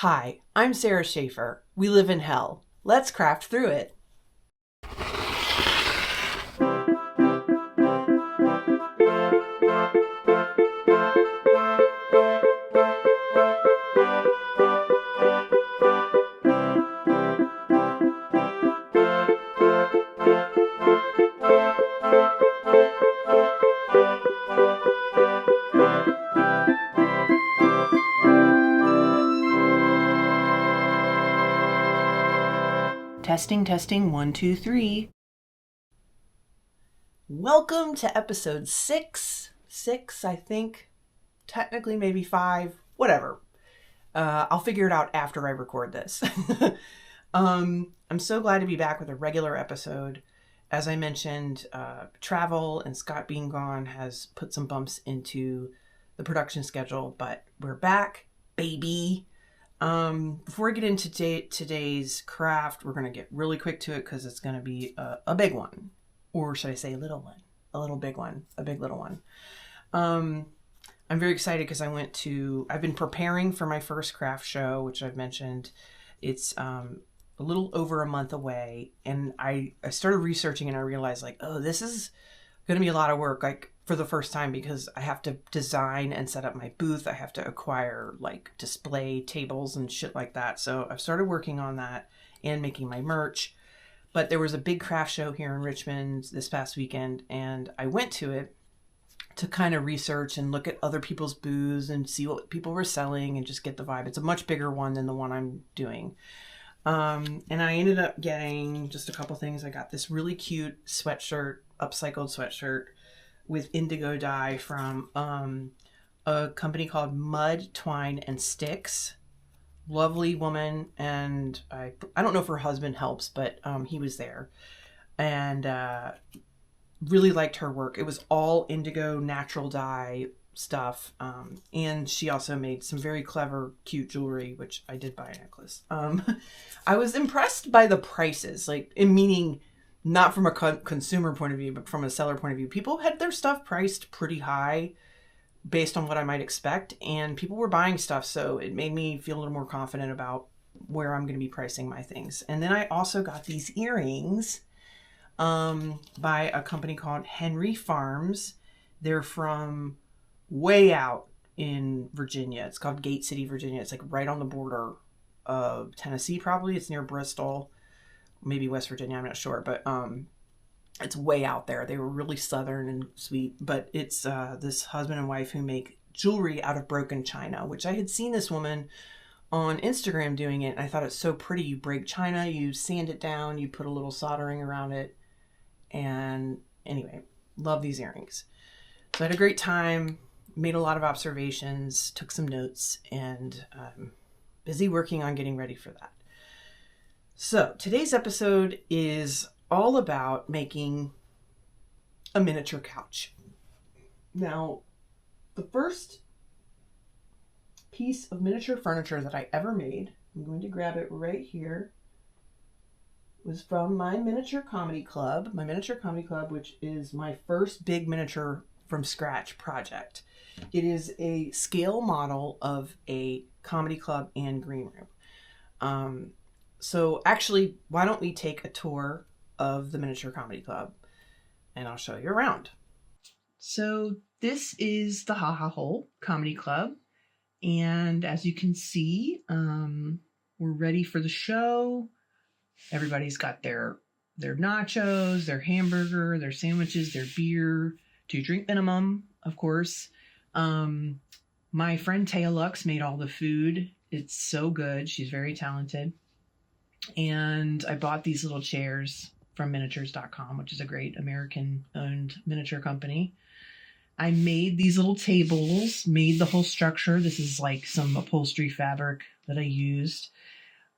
Hi, I'm Sara Schaefer. We live in hell. Let's craft through it. Testing, 1, 2, 3. Welcome to episode 6. 6, I think. Technically, maybe 5. Whatever. I'll figure it out after I record this. I'm so glad to be back with a regular episode. As I mentioned, travel and Scott being gone has put some bumps into the production schedule, but we're back, baby. Before we get into today's craft, we're going to get really quick to it because it's going to be a big one. Or should I say a little one? A little big one. A big little one. I'm very excited because I've been preparing for my first craft show, which I've mentioned. It's a little over a month away. And I started researching and I realized this is going to be a lot of work. For the first time, because I have to design and set up my booth. I have to acquire display tables and shit like that. So I've started working on that and making my merch. But there was a big craft show here in Richmond this past weekend, and I went to it to kind of research and look at other people's booths and see what people were selling and just get the vibe. It's a much bigger one than the one I'm doing. And I ended up getting just a couple things. I got this really cute sweatshirt, upcycled sweatshirt with indigo dye from a company called Mud, Twine, and Sticks. Lovely woman, and I don't know if her husband helps, but he was there. And really liked her work. It was all indigo natural dye stuff. And she also made some very clever, cute jewelry, which I did buy a necklace. I was impressed by the prices, meaning not from a consumer point of view, but from a seller point of view. People had their stuff priced pretty high based on what I might expect, and people were buying stuff, so it made me feel a little more confident about where I'm going to be pricing my things. And then I also got these earrings by a company called Henry Farms. They're from way out in Virginia. It's called Gate City, Virginia. It's right on the border of Tennessee, probably. It's near Bristol. Maybe West Virginia, I'm not sure, but it's way out there. They were really southern and sweet, but it's this husband and wife who make jewelry out of broken china, which I had seen this woman on Instagram doing it, and I thought it's so pretty. You break china, you sand it down, you put a little soldering around it, and anyway, love these earrings. So I had a great time, made a lot of observations, took some notes, and busy working on getting ready for that. So today's episode is all about making a miniature couch. Now, the first piece of miniature furniture that I ever made, I'm going to grab it right here, was from my miniature comedy club, which is my first big miniature from scratch project. It is a scale model of a comedy club and green room. So actually, why don't we take a tour of the miniature comedy club and I'll show you around. So this is the Ha Ha Hole Comedy Club. And as you can see, we're ready for the show. Everybody's got their nachos, their hamburger, their sandwiches, their beer, 2 drink minimum, of course. My friend Taya Lux made all the food. It's so good. She's very talented. And I bought these little chairs from miniatures.com, which is a great American-owned miniature company. I made these little tables, made the whole structure. This is some upholstery fabric that I used.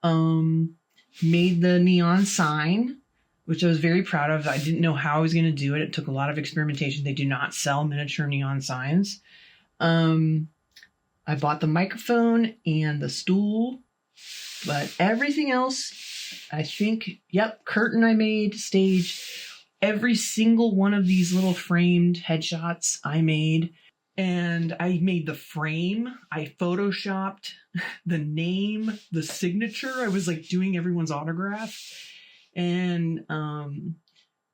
Made the neon sign, which I was very proud of. I didn't know how I was going to do it. It took a lot of experimentation. They do not sell miniature neon signs. I bought the microphone and the stool. But everything else, I think, curtain I made, stage, every single one of these little framed headshots I made. And I made the frame. I photoshopped the name, the signature. I was like doing everyone's autograph. And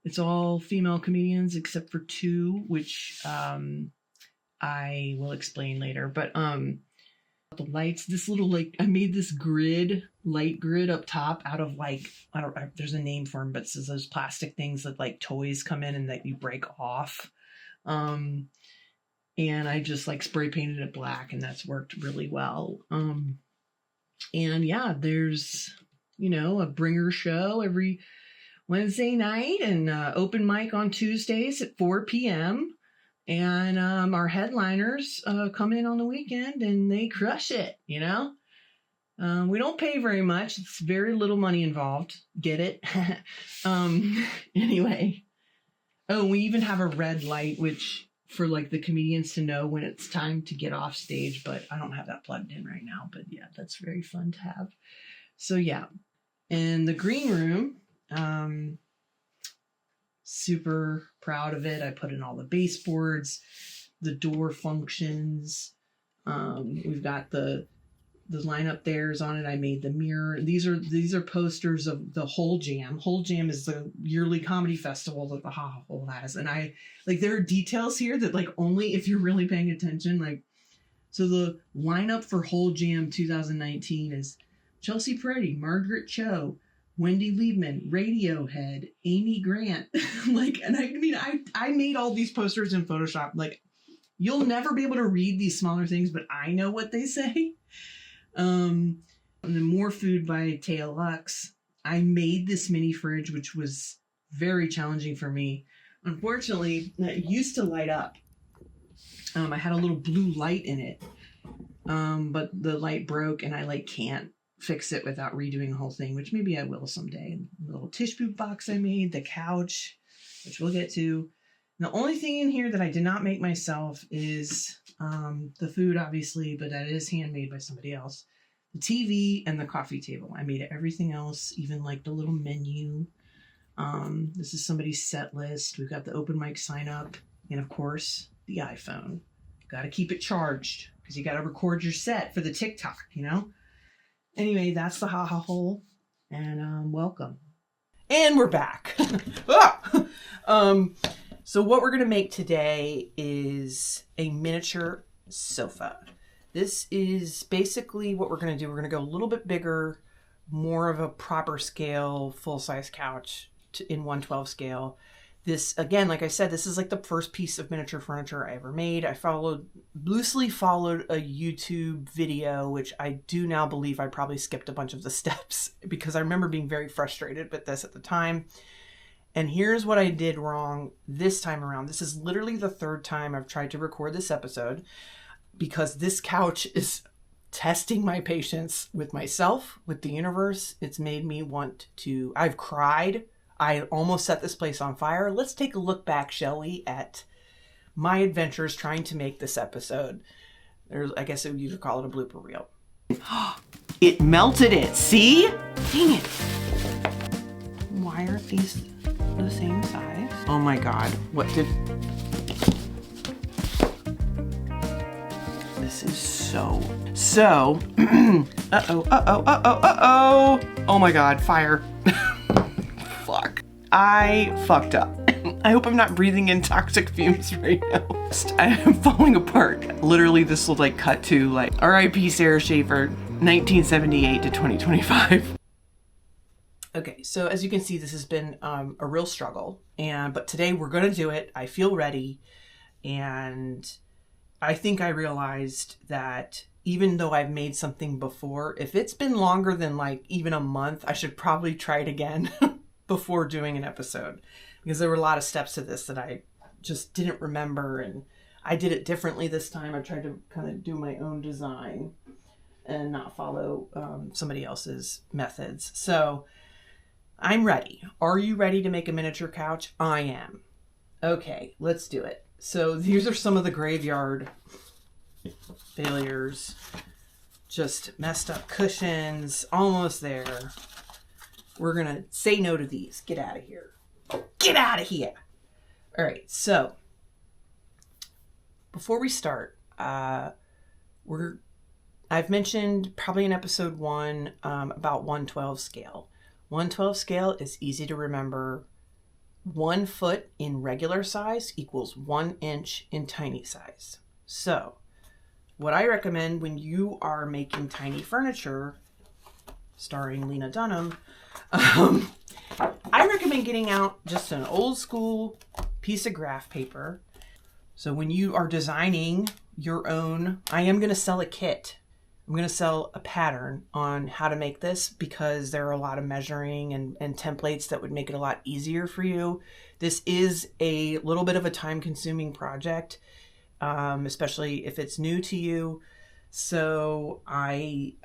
it's all female comedians except for 2, which I will explain later. But the lights, this little, like, I made this light grid up top out of, like, I don't know, there's a name for them, but it's those plastic things that like toys come in and that you break off. And I just like spray painted it black, and that's worked really well. And yeah, there's, a bringer show every Wednesday night and open mic on Tuesdays at 4 p.m. And our headliners come in on the weekend and they crush it, we don't pay very much. It's very little money involved. Get it? Anyway. Oh, we even have a red light, which for like the comedians to know when it's time to get off stage, but I don't have that plugged in right now. But yeah, that's very fun to have. So yeah. And the green room, super proud of it. I put in all the baseboards, the door functions. We've got the lineup there's on it. I made the mirror. These are posters of the Whole Jam. Whole Jam is the yearly comedy festival that the Ha Ha Hole has. And I like, there are details here that like only if you're really paying attention, like, so the lineup for Whole Jam 2019 is Chelsea Peretti, Margaret Cho, Wendy Liebman, Radiohead, Amy Grant. Like, and I made all these posters in Photoshop. Like, you'll never be able to read these smaller things, but I know what they say. And then more food by Taya Lux. I made this mini fridge, which was very challenging for me. Unfortunately, it used to light up. I had a little blue light in it, but the light broke, and I like can't fix it without redoing the whole thing, which maybe I will someday. The little tissue box I made, the couch, which we'll get to. And the only thing in here that I did not make myself is the food, obviously, but that is handmade by somebody else. The TV and the coffee table. I made everything else, even like the little menu. This is somebody's set list. We've got the open mic sign up, and of course, the iPhone. Got to keep it charged because you got to record your set for the TikTok, Anyway, that's the Ha Ha Hole, and welcome. And we're back. So what we're going to make today is a miniature sofa. This is basically what we're going to do. We're going to go a little bit bigger, more of a proper scale, full-size couch in 1/12 scale. This, again, like I said, this is like the first piece of miniature furniture I ever made. I loosely followed a YouTube video, which I do now believe I probably skipped a bunch of the steps because I remember being very frustrated with this at the time. And here's what I did wrong this time around. This is literally the 3rd time I've tried to record this episode because this couch is testing my patience with myself, with the universe. It's made me want to, I've cried. I almost set this place on fire. Let's take a look back, shall we, at my adventures trying to make this episode. I guess you could call it a blooper reel. It melted it. See? Dang it. Why aren't these the same size? Oh my God. What did... This is so... Uh-oh. Oh my God, fire. Fuck. I fucked up. I hope I'm not breathing in toxic fumes right now. I am falling apart. Literally, this will like cut to like R.I.P. Sara Schaefer, 1978 to 2025. Okay, so as you can see, this has been a real struggle, but today we're gonna do it. I feel ready, and I think I realized that even though I've made something before, if it's been longer than like even a month, I should probably try it again before doing an episode, because there were a lot of steps to this that I just didn't remember, and I did it differently this time. I tried to kind of do my own design and not follow somebody else's methods. So I'm ready. Are you ready to make a miniature couch? I am. Okay, let's do it. So these are some of the graveyard failures. Just messed up cushions, almost there. We're gonna say no to these. Get out of here. Get out of here. All right, so before we start, I've mentioned probably in episode 1 about 1/12 scale. 1/12 scale is easy to remember. 1 foot in regular size equals 1 inch in tiny size. So what I recommend when you are making tiny furniture, starring Lena Dunham, I recommend getting out just an old school piece of graph paper. So when you are designing your own, I am going to sell a kit. I'm going to sell a pattern on how to make this because there are a lot of measuring and templates that would make it a lot easier for you. This is a little bit of a time-consuming project, especially if it's new to you. So I'm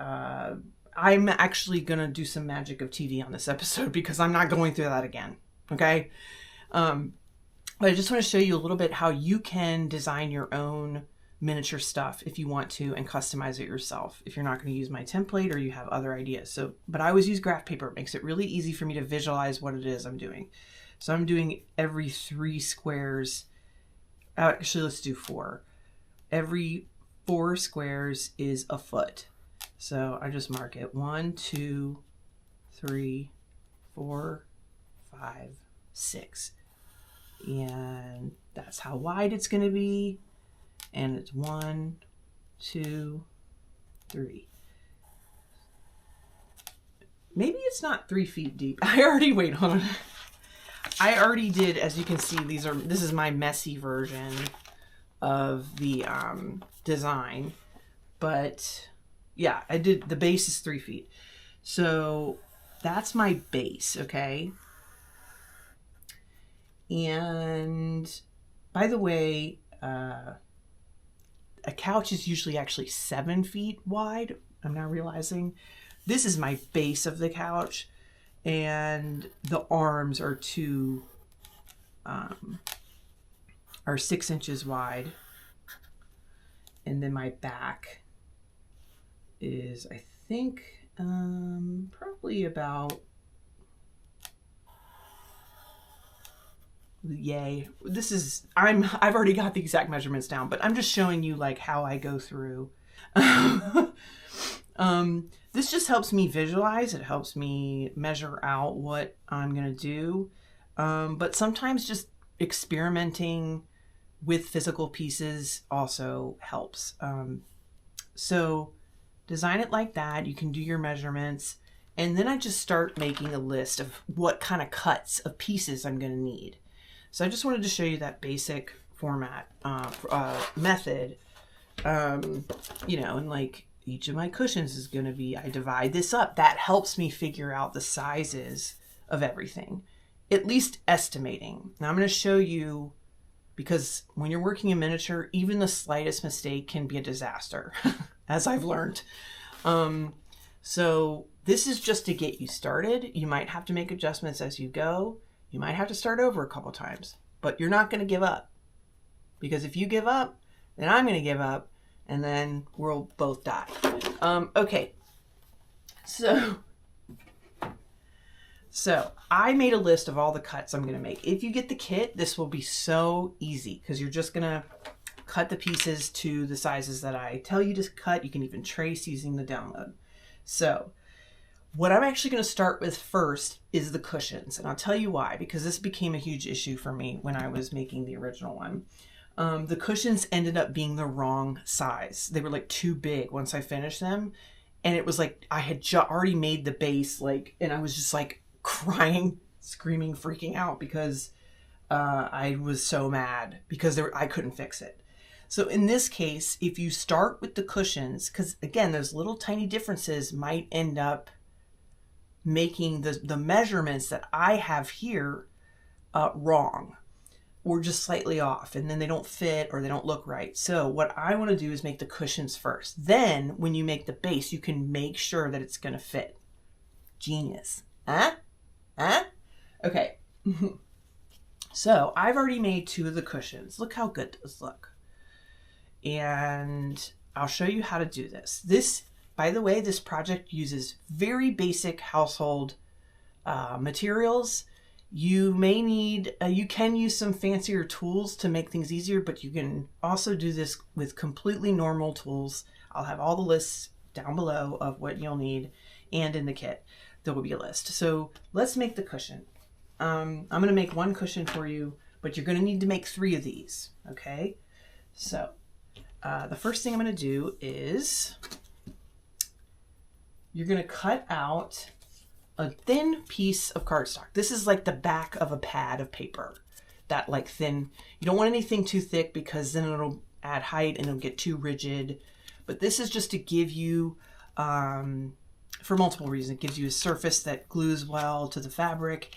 actually going to do some magic of TV on this episode because I'm not going through that again. Okay. But I just want to show you a little bit how you can design your own miniature stuff if you want to and customize it yourself if you're not going to use my template or you have other ideas. But I always use graph paper. It makes it really easy for me to visualize what it is I'm doing. So I'm doing every 3 squares. Actually, let's do 4. Every 4 squares is a foot. So I just mark it 1, 2, 3, 4, 5, 6. And that's how wide it's going to be. And it's 1, 2, 3. Maybe it's not 3 feet deep. Wait, hold on. I already did, as you can see, this is my messy version of the design. But yeah, I did, the base is 3 feet. So that's my base, okay? And by the way, a couch is usually actually 7 feet wide. I'm now realizing this is my base of the couch, and the arms are 6 inches wide, and then my back is, I think, probably about. Yay. I've already got the exact measurements down, but I'm just showing you like how I go through. This just helps me visualize. It helps me measure out what I'm going to do. But sometimes just experimenting with physical pieces also helps. So design it like that. You can do your measurements. And then I just start making a list of what kind of cuts of pieces I'm going to need. So I just wanted to show you that basic format method, and like each of my cushions is going to be, I divide this up. That helps me figure out the sizes of everything, at least estimating. Now I'm going to show you, because when you're working in miniature, even the slightest mistake can be a disaster, as I've learned. So this is just to get you started. You might have to make adjustments as you go. You might have to start over a couple times, but you're not going to give up. Because if you give up, then I'm going to give up, and then we'll both die. Okay. So I made a list of all the cuts I'm going to make. If you get the kit, this will be so easy because you're just going to cut the pieces to the sizes that I tell you to cut. You can even trace using the download. So what I'm actually going to start with first is the cushions. And I'll tell you why, because this became a huge issue for me when I was making the original one. The cushions ended up being the wrong size. They were like too big once I finished them. And it was like I had already made the base, and I was just like crying, screaming, freaking out because I was so mad because I couldn't fix it. So in this case, if you start with the cushions, because again, those little tiny differences might end up making the measurements that I have here wrong or just slightly off, and then they don't fit or they don't look right. So what I want to do is make the cushions first. Then when you make the base, you can make sure that it's going to fit. Genius. Huh? Okay. So I've already made 2 of the cushions. Look how good those look. And I'll show you how to do this. By the way, this project uses very basic household materials. You may need, you can use some fancier tools to make things easier, but you can also do this with completely normal tools. I'll have all the lists down below of what you'll need, and in the kit there will be a list. So let's make the cushion. I'm going to make one cushion for you, but you're going to need to make 3 of these. Okay, so the first thing I'm going to do is you're going to cut out a thin piece of cardstock. This is like the back of a pad of paper, that like thin. You don't want anything too thick because then it'll add height and it'll get too rigid. But this is just to give you, for multiple reasons, it gives you a surface that glues well to the fabric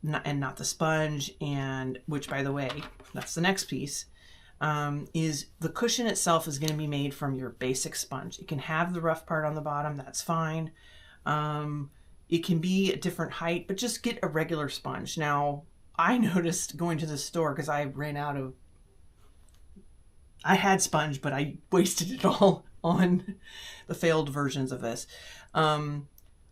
and not the sponge. And which, by the way, that's the next piece, is the cushion itself is going to be made from your basic sponge. It can have the rough part on the bottom, that's fine. It can be a different height, but just get a regular sponge. Now, I noticed going to the store, because I had sponge, but I wasted it all on the failed versions of this. A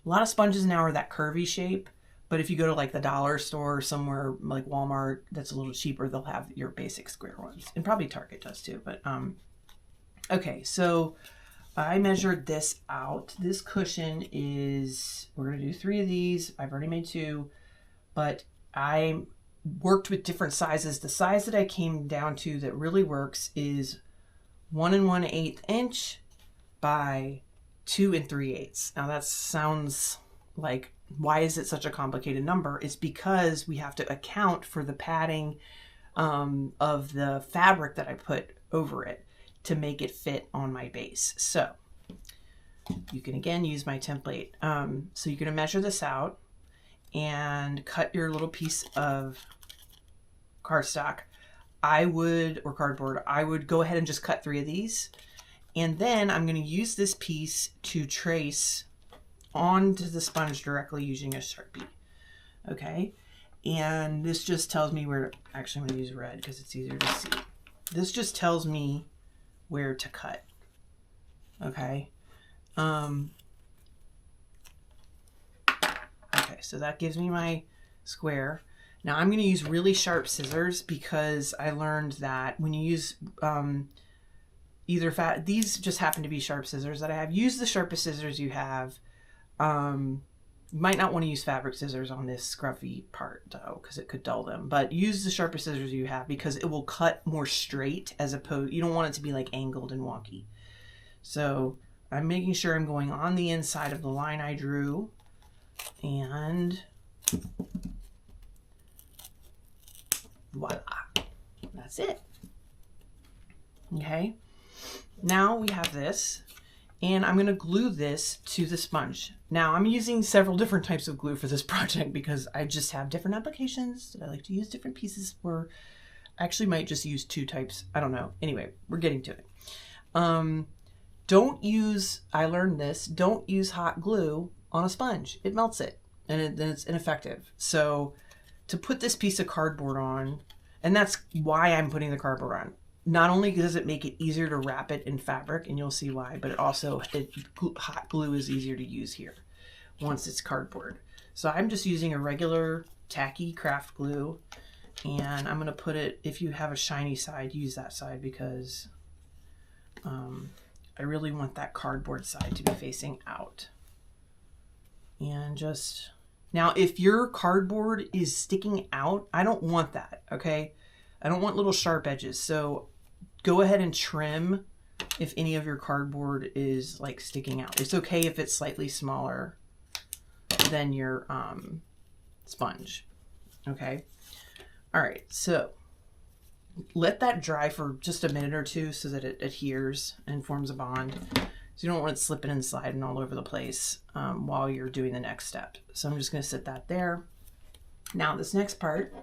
lot of sponges now are that curvy shape, but if you go to like the dollar store or somewhere like Walmart that's a little cheaper, they'll have your basic square ones. And probably Target does too, but okay, so I measured this out. This cushion is, we're going to do 3 of these. I've already made 2, but I worked with different sizes. The size that I came down to that really works is 1 1/8 inch by 2 3/8. Now that sounds like, why is it such a complicated number? It's because we have to account for the padding of the fabric that I put over it to make it fit on my base. So you can again use my template. So you're going to measure this out and cut your little piece of cardstock. Or cardboard, I would go ahead and just cut 3 of these. And then I'm going to use this piece to trace onto the sponge directly using a Sharpie. Okay. And this just tells me where, actually I'm going to use red because it's easier to see. This just tells me where to cut. Okay. Okay, so that gives me my square. Now I'm going to use really sharp scissors because I learned that when you use these just happen to be sharp scissors that I have. Use the sharpest scissors you have. You might not want to use fabric scissors on this scruffy part though, because it could dull them, but use the sharpest scissors you have because it will cut more straight, as opposed, you don't want it to be like angled and wonky. So I'm making sure I'm going on the inside of the line I drew, and voila, that's it. Okay, now we have this, and I'm going to glue this to the sponge. Now I'm using several different types of glue for this project because I just have different applications that I like to use different pieces for. I actually might just use 2 types. I don't know. Anyway, we're getting to it. Don't use, I learned this, don't use hot glue on a sponge. It melts it, and then it's ineffective. So to put this piece of cardboard on, and that's why I'm putting the cardboard on. Not only does it make it easier to wrap it in fabric, and you'll see why, but it also, hot glue is easier to use here once it's cardboard. So I'm just using a regular tacky craft glue, and I'm going to put it, if you have a shiny side, use that side because I really want that cardboard side to be facing out. And just, now if your cardboard is sticking out, I don't want that, okay? I don't want little sharp edges. So go ahead and trim if any of your cardboard is like sticking out. It's okay if it's slightly smaller than your sponge. Okay. All right. So let that dry for just a minute or 2 so that it adheres and forms a bond. So you don't want it slipping and sliding all over the place while you're doing the next step. So I'm just going to sit that there. Now this next part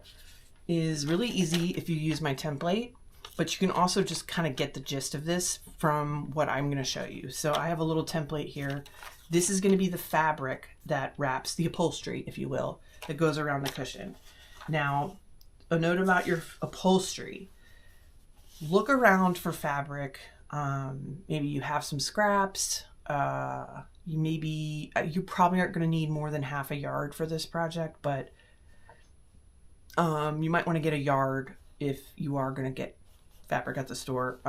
is really easy if you use my template, but you can also just kind of get the gist of this from what I'm going to show you. So I have a little template here. This is going to be the fabric that wraps the upholstery, if you will, that goes around the cushion. Now, a note about your upholstery. Look around for fabric. Maybe you have some scraps. You probably aren't going to need more than half a yard for this project, but You might want to get a yard if you are going to get fabric at the store.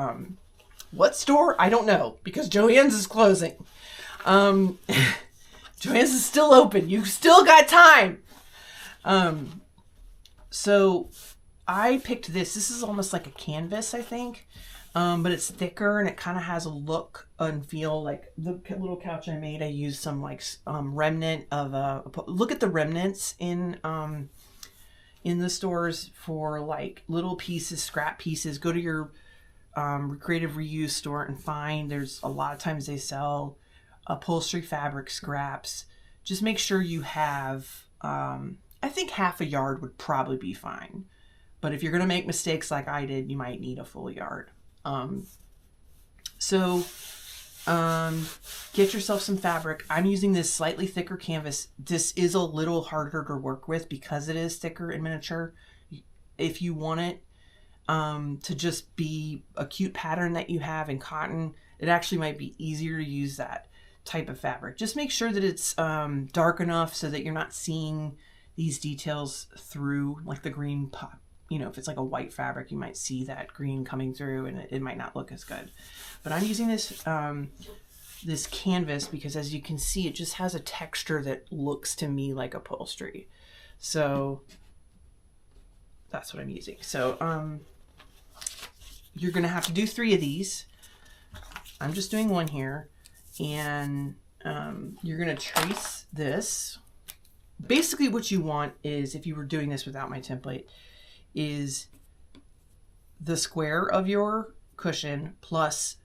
What store? I don't know, because Joann's is closing. Joann's is still open. You still got time. So I picked this. This is almost like a canvas, I think. But it's thicker and it kind of has a look and feel like the little couch I made. I used some like remnant of look at the remnants in the stores for like little pieces, scrap pieces. Go to your creative reuse store and find, there's a lot of times they sell upholstery fabric scraps. Just make sure you have, I think half a yard would probably be fine. But if you're going to make mistakes like I did, you might need a full yard. Get yourself some fabric. I'm using this slightly thicker canvas. This is a little harder to work with because it is thicker in miniature. If you want it to just be a cute pattern that you have in cotton, it actually might be easier to use that type of fabric. Just make sure that it's dark enough so that you're not seeing these details through, like the green pop. You know, if it's like a white fabric, you might see that green coming through and it might not look as good. But I'm using this this canvas because, as you can see, it just has a texture that looks to me like upholstery. So that's what I'm using. So you're going to have to do 3 of these. I'm just doing 1 here. And you're going to trace this. Basically what you want is, if you were doing this without my template, is the square of your cushion plus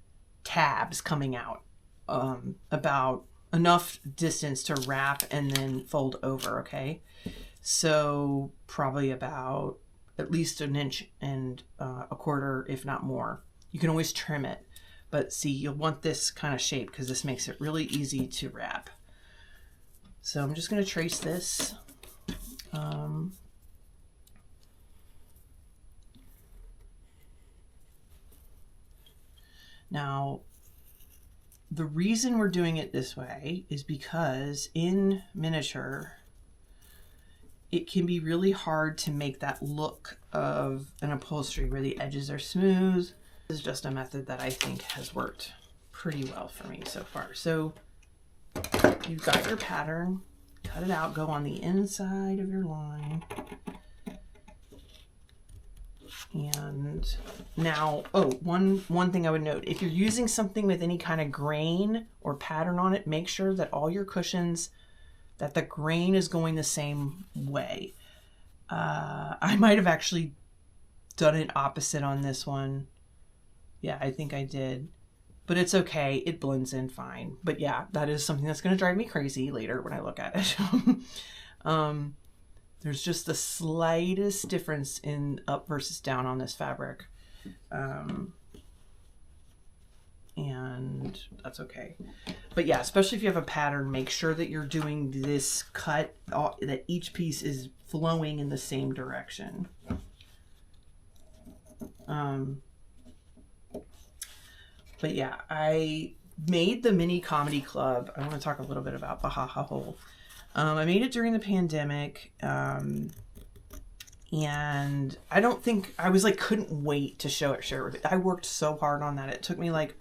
tabs coming out about enough distance to wrap and then fold over. Okay, so probably about at least 1 inch and a quarter, if not more. You can always trim it, but see, you'll want this kind of shape because this makes it really easy to wrap. So I'm just going to trace this. Now, the reason we're doing it this way is because in miniature, it can be really hard to make that look of an upholstery where the edges are smooth. This is just a method that I think has worked pretty well for me so far. So you've got your pattern, cut it out, go on the inside of your line. And now, one thing I would note, if you're using something with any kind of grain or pattern on it, make sure that all your cushions, that the grain is going the same way. I might have actually done it opposite on this one. Yeah, I think I did. But it's okay. It blends in fine. But yeah, that is something that's going to drive me crazy later when I look at it. There's just the slightest difference in up versus down on this fabric. And that's okay. But yeah, especially if you have a pattern, make sure that you're doing this cut, that each piece is flowing in the same direction. But yeah, I made the mini comedy club. I want to talk a little bit about the Ha Ha Hole. I made it during the pandemic, and I don't think, I was like, couldn't wait to share it with it. I worked so hard on that. It took me like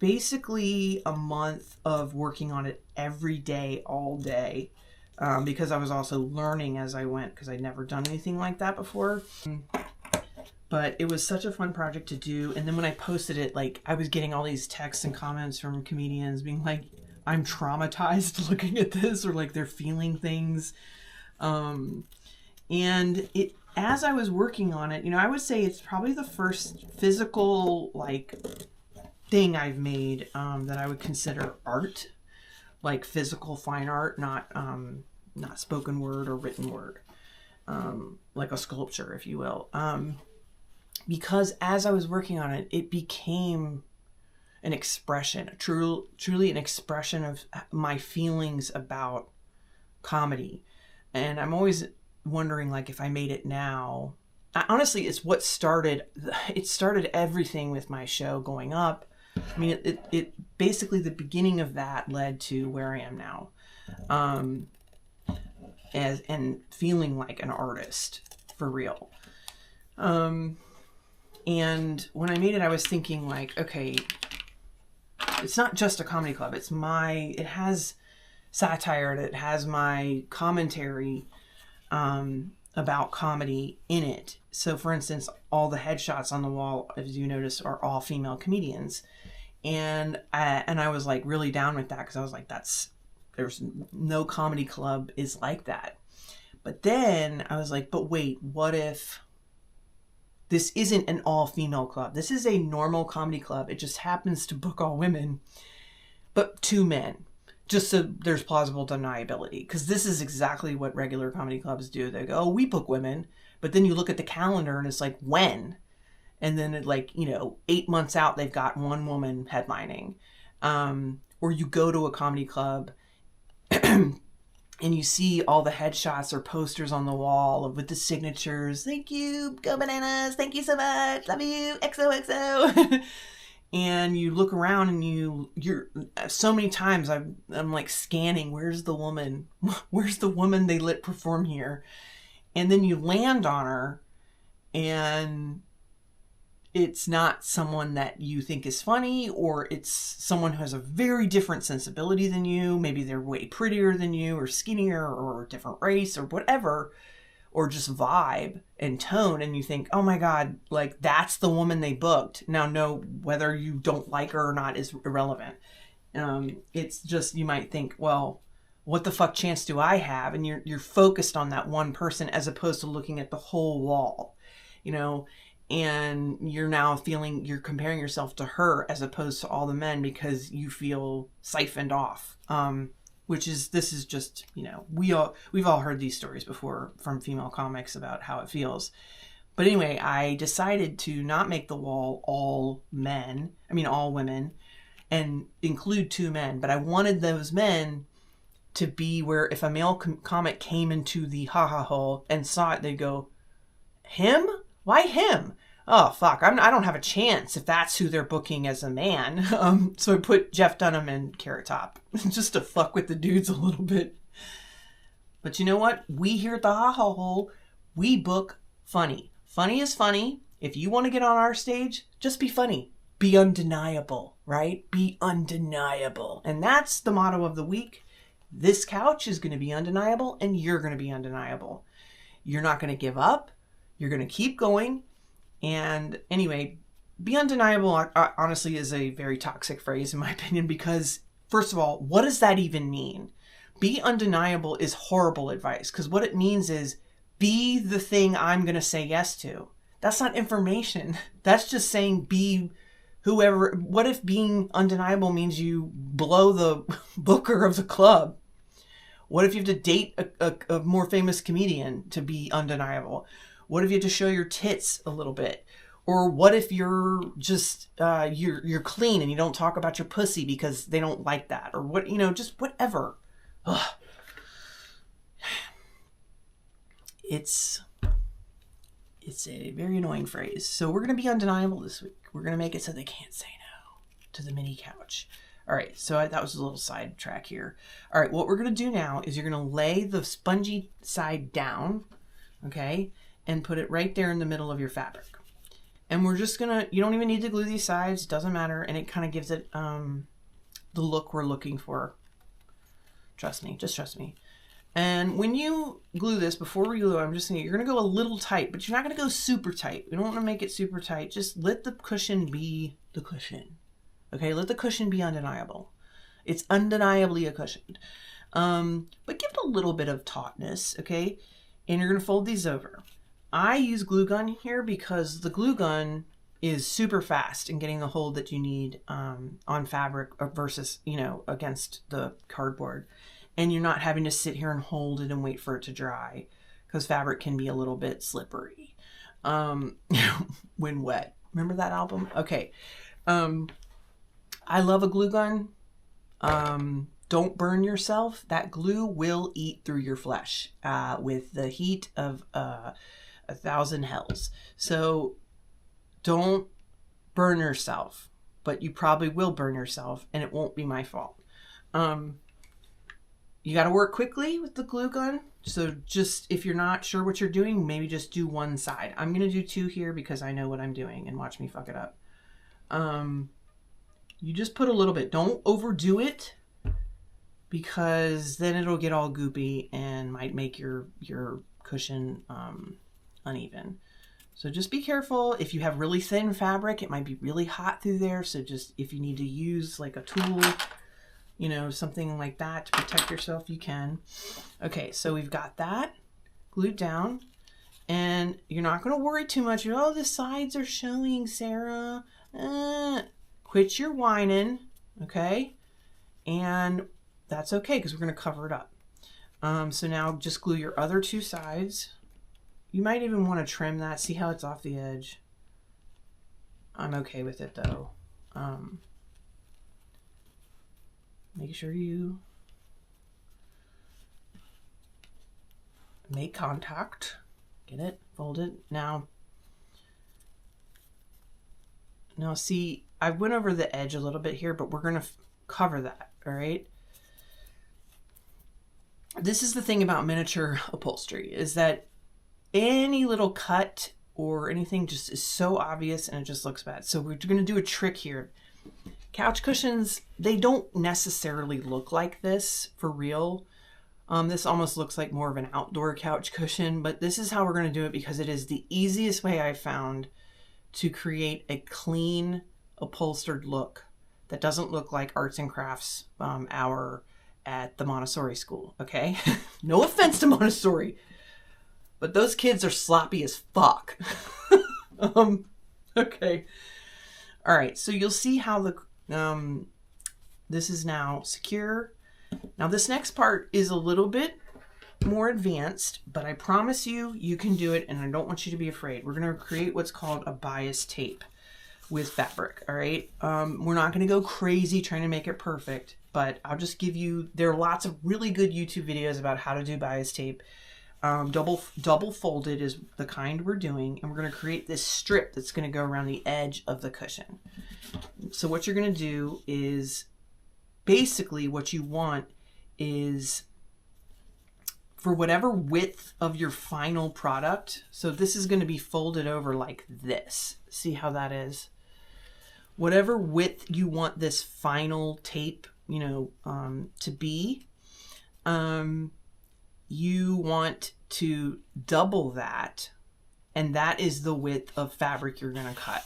basically a month of working on it every day, all day, because I was also learning as I went, because I'd never done anything like that before. But it was such a fun project to do. And then when I posted it, like, I was getting all these texts and comments from comedians being like, I'm traumatized looking at this, or like they're feeling things. And it, as I was working on it, you know, I would say it's probably the first physical like thing I've made that I would consider art, like physical fine art, not spoken word or written word, like a sculpture, if you will. Because as I was working on it, it became an expression, truly an expression of my feelings about comedy. And I'm always wondering, like, if I made it now, honestly, it's what started everything with my show going up. I mean, it basically, the beginning of that led to where I am now. and feeling like an artist for real. And when I made it, I was thinking like, okay, it's not just a comedy club. It has satire, it has my commentary about comedy in it. So for instance, all the headshots on the wall, as you notice, are all female comedians. And I was like really down with that, because I was like, there's no comedy club is like that. But then I was like, but wait, what if this isn't an all-female club? This is a normal comedy club. It just happens to book all women, but 2 men, just so there's plausible deniability. Because this is exactly what regular comedy clubs do. They go, oh, we book women. But then you look at the calendar and it's like, when? And then it 8 months out, they've got 1 woman headlining. Or you go to a comedy club and you see all the headshots or posters on the wall with the signatures. Thank you, go bananas. Thank you so much. Love you, XOXO. And you look around and you're so many times I'm like scanning, where's the woman? Where's the woman they let perform here? And then you land on her, and it's not someone that you think is funny, or it's someone who has a very different sensibility than you. Maybe they're way prettier than you, or skinnier, or a different race, or whatever, or just vibe and tone. And you think, oh my God, like that's the woman they booked. Now, no, whether you don't like her or not is irrelevant. It's just, you might think, well, what the fuck chance do I have? And you're focused on that one person as opposed to looking at the whole wall, and you're now you're comparing yourself to her as opposed to all the men, because you feel siphoned off. This is just, we've all heard these stories before from female comics about how it feels. But anyway, I decided to not make the wall all women, and include 2 men. But I wanted those men to be where if a male comic came into the ha-ha hole and saw it, they'd go, him? Why him? Oh, fuck, I don't have a chance if that's who they're booking as a man. So I put Jeff Dunham and Carrot Top just to fuck with the dudes a little bit. But you know what? We here at the Ha-Ha Hole, we book funny. Funny is funny. If you want to get on our stage, just be funny. Be undeniable, right? Be undeniable. And that's the motto of the week. This couch is going to be undeniable, and you're going to be undeniable. You're not going to give up. You're going to keep going. And anyway, be undeniable honestly is a very toxic phrase in my opinion, because first of all, what does that even mean? Be undeniable is horrible advice, because what it means is be the thing I'm going to say yes to. That's not information. That's just saying be whoever. What if being undeniable means you blow the booker of the club? What if you have to date a more famous comedian to be undeniable? What if you have to show your tits a little bit? Or what if you're just, you're clean and you don't talk about your pussy because they don't like that? Or what, just whatever. Ugh. It's a very annoying phrase. So we're going to be undeniable this week. We're going to make it so they can't say no to the mini couch. All right, so that was a little sidetrack here. All right, what we're going to do now is you're going to lay the spongy side down, okay, and put it right there in the middle of your fabric. And we're just going to, you don't even need to glue these sides, doesn't matter, and it kind of gives it the look we're looking for. Trust me, just trust me. And when you glue this, before we glue, I'm just saying you're going to go a little tight, but you're not going to go super tight. We don't want to make it super tight. Just let the cushion be the cushion. Okay, let the cushion be undeniable. It's undeniably a cushion. But give it a little bit of tautness, okay? And you're going to fold these over. I use glue gun here because the glue gun is super fast in getting the hold that you need on fabric versus, against the cardboard. And you're not having to sit here and hold it and wait for it to dry, because fabric can be a little bit slippery when wet. Remember that album? Okay. I love a glue gun. Don't burn yourself. That glue will eat through your flesh with the heat of 1,000 hells. So don't burn yourself, but you probably will burn yourself, and it won't be my fault. You got to work quickly with the glue gun. So just, if you're not sure what you're doing, maybe just do one side. I'm going to do 2 here because I know what I'm doing, and watch me fuck it up. You just put a little bit. Don't overdo it, because then it'll get all goopy and might make your cushion uneven. So just be careful. If you have really thin fabric, it might be really hot through there. So just, if you need to use like a tool, you know, something like that to protect yourself, you can. Okay, so we've got that glued down, and you're not going to worry too much. Oh, the sides are showing, Sarah. Quit your whining, okay? And that's okay, because we're going to cover it up. So now just glue your other 2 sides. You might even want to trim that. See how it's off the edge? I'm okay with it though. Make sure you make contact. Get it? Fold it. Now see, I went over the edge a little bit here, but we're going to cover that, all right? This is the thing about miniature upholstery, is that any little cut or anything just is so obvious and it just looks bad. So we're going to do a trick here. Couch cushions, they don't necessarily look like this for real. This almost looks like more of an outdoor couch cushion, but this is how we're going to do it, because it is the easiest way I found to create a clean upholstered look that doesn't look like arts and crafts hour at the Montessori school, okay? No offense to Montessori, but those kids are sloppy as fuck. Okay. All right, so you'll see how the this is now secure. Now this next part is a little bit more advanced, but I promise you, you can do it, and I don't want you to be afraid. We're going to create what's called a bias tape with fabric, all right? We're not going to go crazy trying to make it perfect, but I'll just give you, there are lots of really good YouTube videos about how to do bias tape. Double folded is the kind we're doing, and we're going to create this strip that's going to go around the edge of the cushion. So what you're going to do is, basically what you want is, for whatever width of your final product, so this is going to be folded over like this. See how that is? Whatever width you want this final tape, you know, to be, you want to double that, and that is the width of fabric you're going to cut.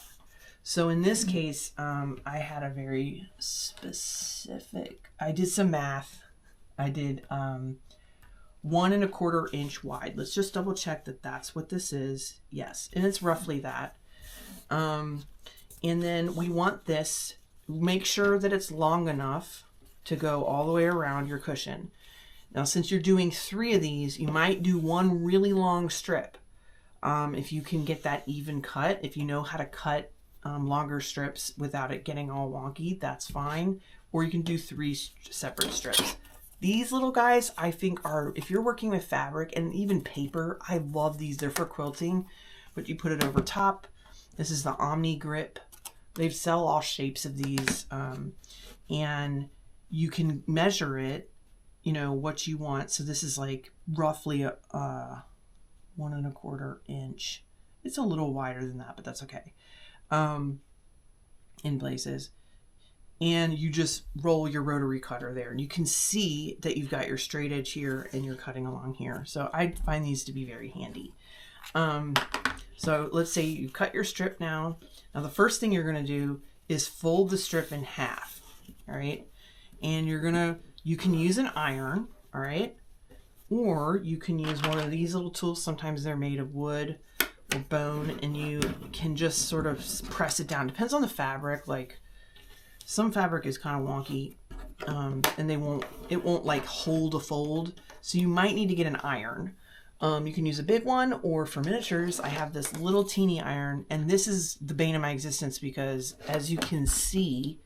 So in this case, I had a very specific, I did some math. I did 1 1/4 inch wide. Let's just double check that that's what this is. Yes, and it's roughly that. And then we want this, make sure that it's long enough to go all the way around your cushion. Now, since you're doing 3 of these, you might do 1 really long strip. If you can get that even cut, if you know how to cut longer strips without it getting all wonky, that's fine. Or you can do 3 separate strips. These little guys, I think, are, if you're working with fabric and even paper, I love these. They're for quilting, but you put it over top. This is the Omni Grip. They sell all shapes of these, and you can measure it, you know, what you want. So this is like roughly a 1 1/4 inch. It's a little wider than that, but that's okay. In places. And you just roll your rotary cutter there, and you can see that you've got your straight edge here and you're cutting along here. So I find these to be very handy. So let's say you cut your strip now. Now the first thing you're going to do is fold the strip in half. All right. And you can use an iron. All right. Or you can use one of these little tools. Sometimes they're made of wood or bone, and you can just sort of press it down. Depends on the fabric. Like, some fabric is kind of wonky, and it won't like hold a fold. So you might need to get an iron. You can use a big one, or for miniatures, I have this little teeny iron, and this is the bane of my existence because, as you can see,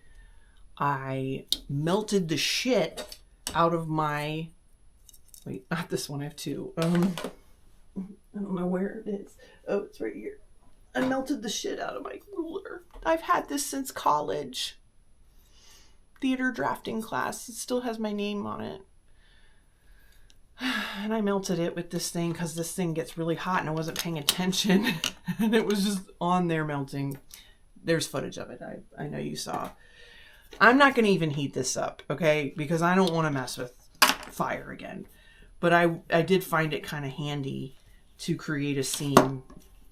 I melted the shit out of my, wait, not this one, I have 2. I don't know where it is. Oh, it's right here. I melted the shit out of my ruler. I've had this since college. Theater drafting class. It still has my name on it. And I melted it with this thing because this thing gets really hot and I wasn't paying attention. And it was just on there melting. There's footage of it. I know you saw. I'm not going to even heat this up, okay? Because I don't want to mess with fire again. But I did find it kind of handy to create a seam.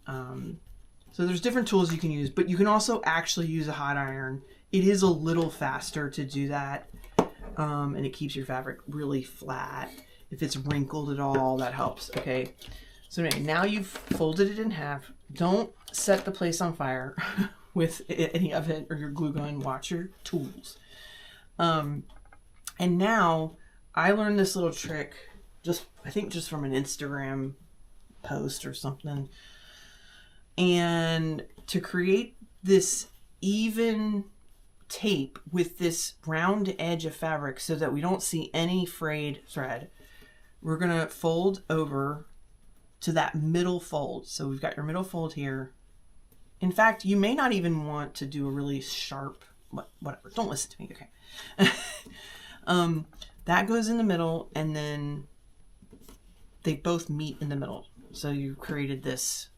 So there's different tools you can use, but you can also actually use a hot iron. It is a little faster to do that. And it keeps your fabric really flat. If it's wrinkled at all, that helps, okay? So anyway, now you've folded it in half. Don't set the place on fire with any of it or your glue gun. Watch your tools. And now I learned this little trick, I think just from an Instagram post or something. And to create this even tape with this round edge of fabric so that we don't see any frayed thread, we're going to fold over to that middle fold. So we've got your middle fold here. In fact, you may not even want to do a really sharp, whatever. Don't listen to me, okay? That goes in the middle, and then they both meet in the middle. So you created this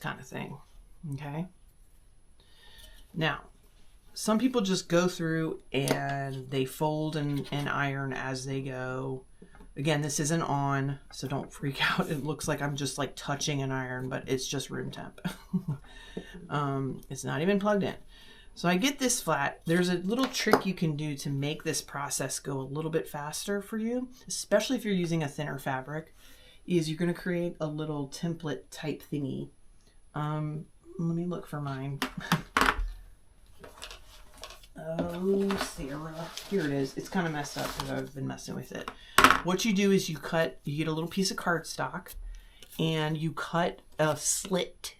kind of thing, okay? Now, some people just go through and they fold and iron as they go. Again, this isn't on, so don't freak out. It looks like I'm just like touching an iron, but it's just room temp. It's not even plugged in. So I get this flat. There's a little trick you can do to make this process go a little bit faster for you, especially if you're using a thinner fabric, is you're going to create a little template type thingy. Let me look for mine. Oh, Sara. Here it is. It's kind of messed up because I've been messing with it. What you do is you get a little piece of cardstock and you cut a slit.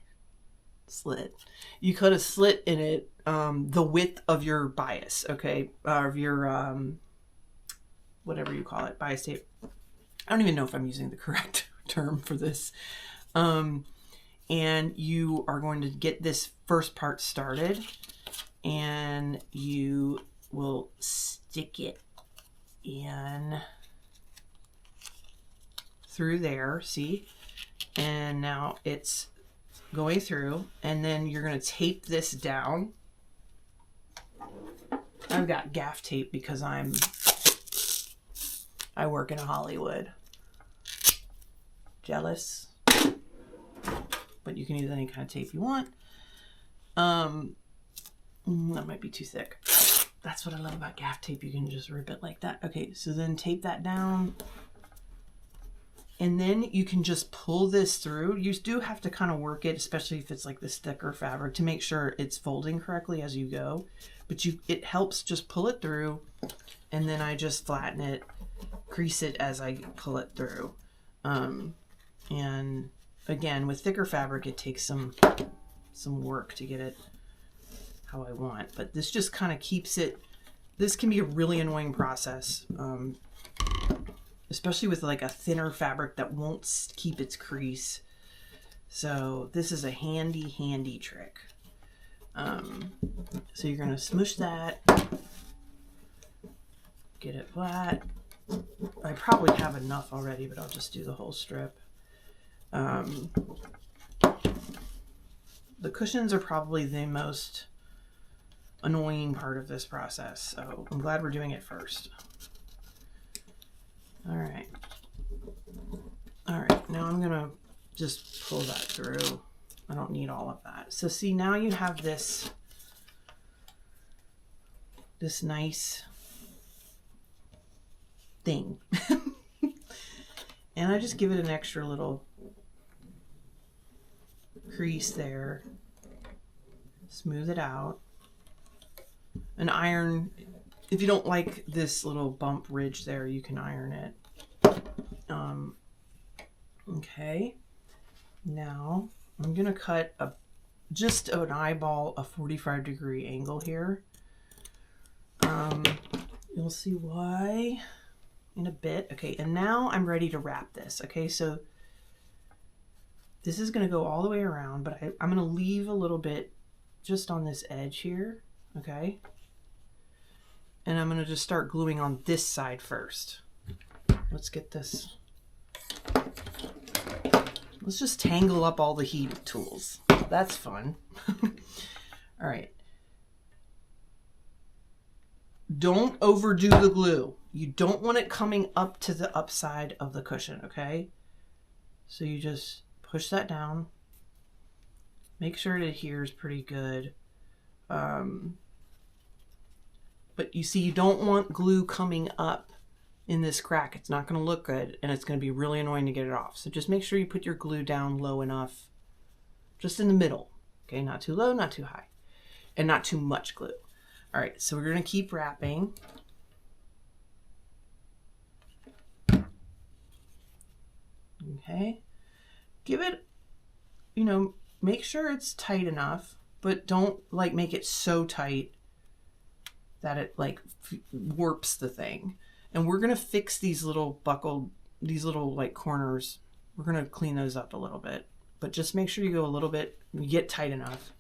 You cut a slit in it, the width of your bias, okay? Of your, whatever you call it, bias tape. I don't even know if I'm using the correct term for this. And you are going to get this first part started and you will stick it in through there, see? And now it's going through, and then you're going to tape this down. I've got gaff tape because I work in Hollywood. Jealous? But you can use any kind of tape you want. That might be too thick. That's what I love about gaff tape. You can just rip it like that. Okay, so then tape that down. And then you can just pull this through. You do have to kind of work it, especially if it's like this thicker fabric, to make sure it's folding correctly as you go. But it helps just pull it through. And then I just flatten it, crease it as I pull it through. And again, with thicker fabric, it takes some work to get it how I want, but this just kind of keeps it. This can be a really annoying process, especially with like a thinner fabric that won't keep its crease. So this is a handy trick. So you're gonna smush that, get it flat. I probably have enough already, but I'll just do the whole strip. The cushions are probably the most annoying part of this process, so I'm glad we're doing it first. All right, now I'm gonna just pull that through. I don't need all of that. So see, now you have this nice thing. And I just give it an extra little crease there, smooth it out. An iron, if you don't like this little bump ridge there, you can iron it. Okay, now I'm gonna cut just an eyeball, a 45-degree angle here. You'll see why in a bit. Okay, and now I'm ready to wrap this. Okay, so this is gonna go all the way around, but I'm gonna leave a little bit just on this edge here, okay? And I'm gonna just start gluing on this side first. let's get this. Let's just tangle up all the heat tools. That's fun. All right. Don't overdo the glue. You don't want it coming up to the upside of the cushion, okay? So you just push that down. Make sure it adheres pretty good. But you see, you don't want glue coming up in this crack. It's not going to look good, and it's going to be really annoying to get it off. So just make sure you put your glue down low enough, just in the middle. Okay, not too low, not too high, and not too much glue. All right, so we're going to keep wrapping. Okay, give it, make sure it's tight enough, but don't like make it so tight that it like warps the thing. And we're going to fix these little these little like corners. We're going to clean those up a little bit, but just make sure you go a little bit, you get tight enough.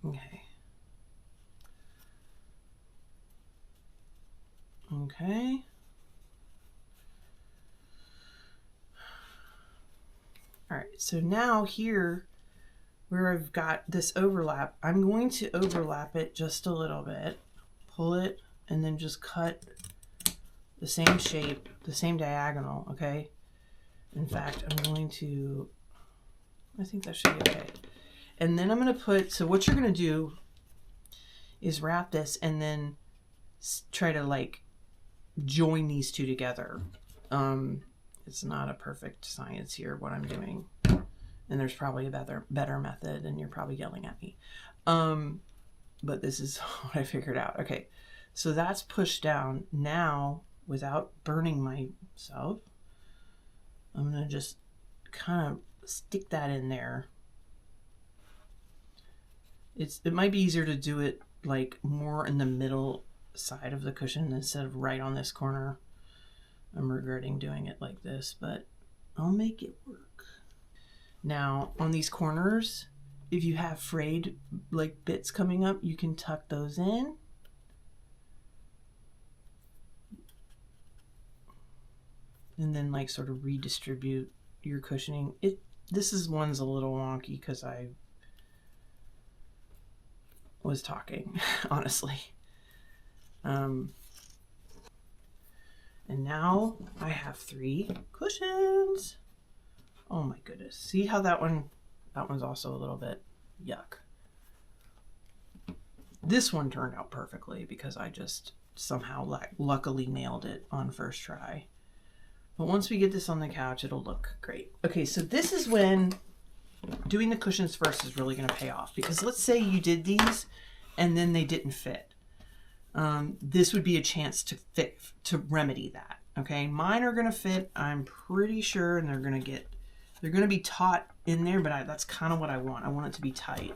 Okay. Okay. All right, so now here, where I've got this overlap, I'm going to overlap it just a little bit, pull it, and then just cut the same shape, the same diagonal, okay? In fact, I think that should be okay. And then I'm going to put, so what you're going to do is wrap this and then try to like join these two together. It's not a perfect science here, what I'm doing. And there's probably a better method, and you're probably yelling at me. But this is what I figured out. Okay, so that's pushed down. Now, without burning myself, I'm going to just kind of stick that in there. It might be easier to do it like more in the middle side of the cushion instead of right on this corner. I'm regretting doing it like this, but I'll make it work. Now, on these corners, if you have frayed like bits coming up, you can tuck those in. And then like sort of redistribute your cushioning. This one's a little wonky because I was talking, honestly. And now I have 3 cushions. Oh my goodness. See how that one's also a little bit yuck. This one turned out perfectly because I just somehow luckily nailed it on first try. But once we get this on the couch, it'll look great. Okay, so this is when doing the cushions first is really going to pay off, because let's say you did these and then they didn't fit. This would be a chance to remedy that. Okay, mine are going to fit, I'm pretty sure, and they're going to be taut in there, but that's kind of what I want. I want it to be tight.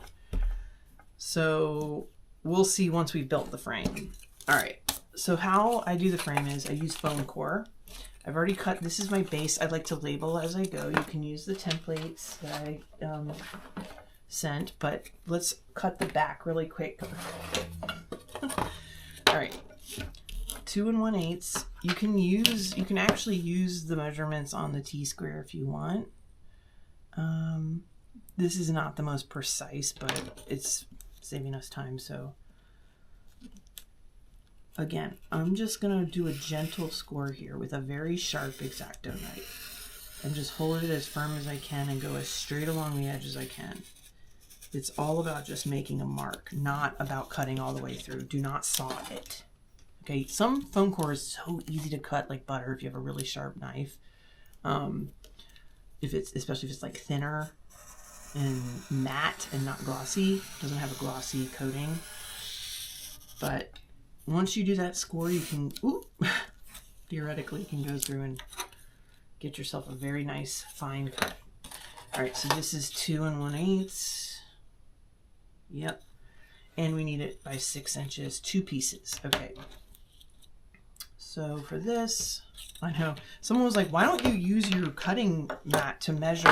So we'll see once we've built the frame. All right, so how I do the frame is I use foam core. I've already cut, this is my base. I like to label as I go. You can use the templates that I sent, but let's cut the back really quick. All right, 2 1/8. You can actually use the measurements on the T-square if you want. This is not the most precise, but it's saving us time. So again, I'm just gonna do a gentle score here with a very sharp X-Acto knife and just hold it as firm as I can and go as straight along the edge as I can. It's all about just making a mark, not about cutting all the way through. Do not saw it. Okay, some foam core is so easy to cut like butter if you have a really sharp knife. Especially if it's like thinner and matte and not glossy, doesn't have a glossy coating. But once you do that score, you can, theoretically, you can go through and get yourself a very nice fine cut. All right, so this is 2 1/8. Yep. And we need it by 6 inches, 2 pieces. Okay. So for this, I know someone was like, why don't you use your cutting mat to measure?